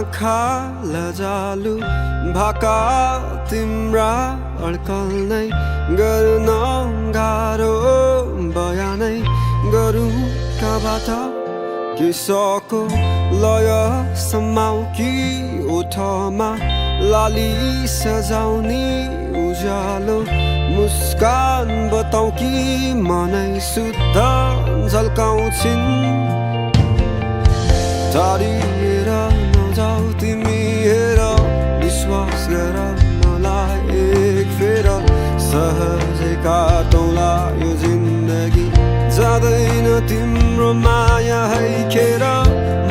आँखा लजालु भाका तिम्रा अड्कल नै गर्न गाह्रो बयानै गरौँ कहाँबाट किसको लय समाउ कि ओठमा लाली सजाउने उज्यालो मुस्कान बताउ कि मनै शुद्ध झल्काउँछिन् टाढिएर नजाऊ तिमी हेर विश्वास गर मलाई एक फेर सहजै काटौँला यो जिन्दगी जाँदैन तिम्रो माया है खेर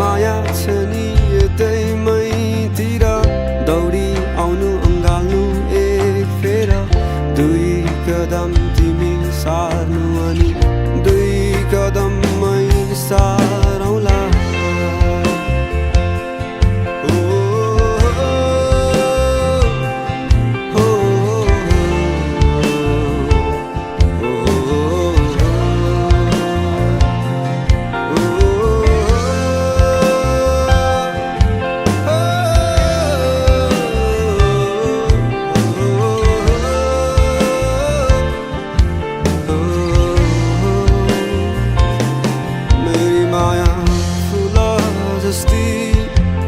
माया छ नि यतै मैतिर दौडी आउनु अँगाल्नु एक फेर दुई कदम तिमी सार्नु अनि दुई कदम मै सारौँला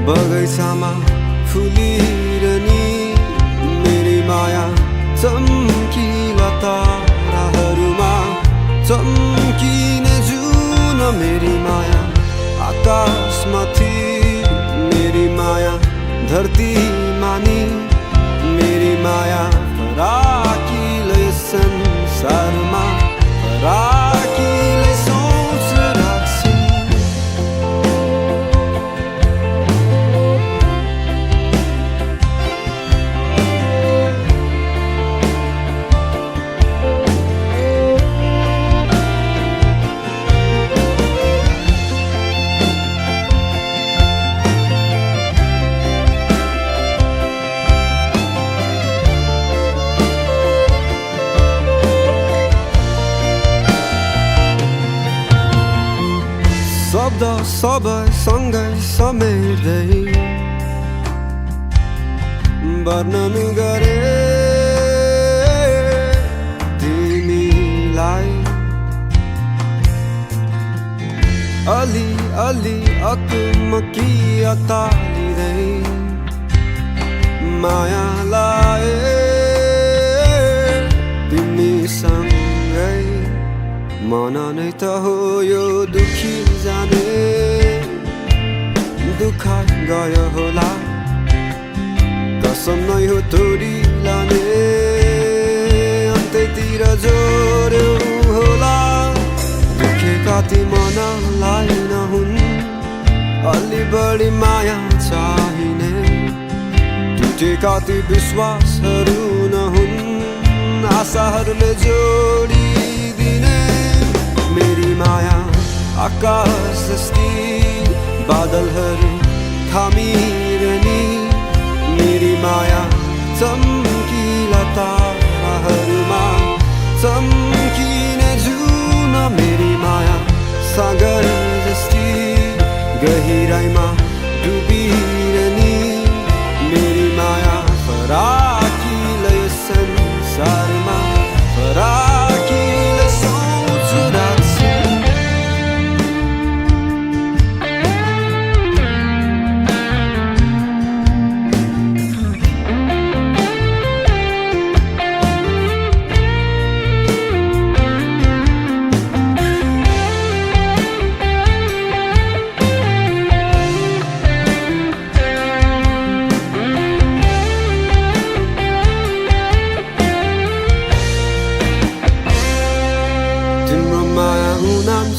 बगैँचामा फुलिरहने मेरी माया चम्किला ताराहरूमा चम्किने जुन मेरी माया आकाशमाथि मेरी माया धरतीमा नि मेरी माया फराकिलै संसारमा फराकिलै सोच राख्छिन् शब्द सबै सँगै समेट्दै वर्णन गरे तिमीलाई अलि अलि अकमकी अतालिँदै माया लाए तिमीसँगै मन नै त हो यो दुखी जाने दुःख गयो होला कसम नै हो तोडी लाने अन्त्यतिर जोड्यो होला दुखेका ती मनलाई नहुन् अलि बढी माया चाहिने टुटेका ती विश्वासहरू नहुन् आशाहरूले जोडिदिने मेरी माया आकाश जस्ती बादलहरू थामिरहने मेरी माया चम्किला ताराहरूमा चम्किने जुन मेरी माया सागर जस्ती गहिराइमा डुबिरहने मेरी माया फराकिलै संसारमा फराकिलै सोच राख्छिन्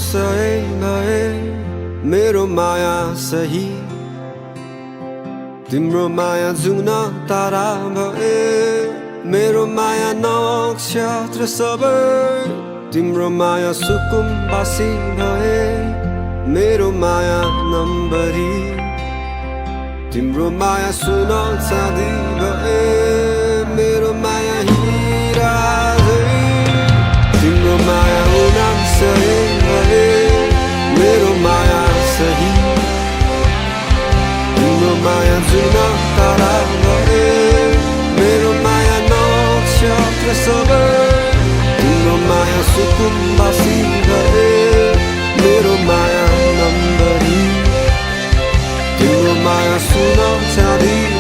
सही भए मेरो माया सही तिम्रो माया जुन तारा भए मेरो माया नक्षत्र सबै तिम्रो माया सुकुम्बासी भए मेरो माया नम्बरी तिम्रो माया सुन चाँदी भए मेरो माया हिरा तिम्रो माया उनाम सही भए मेरो माया सही तिम्रो माया सुन चाँदी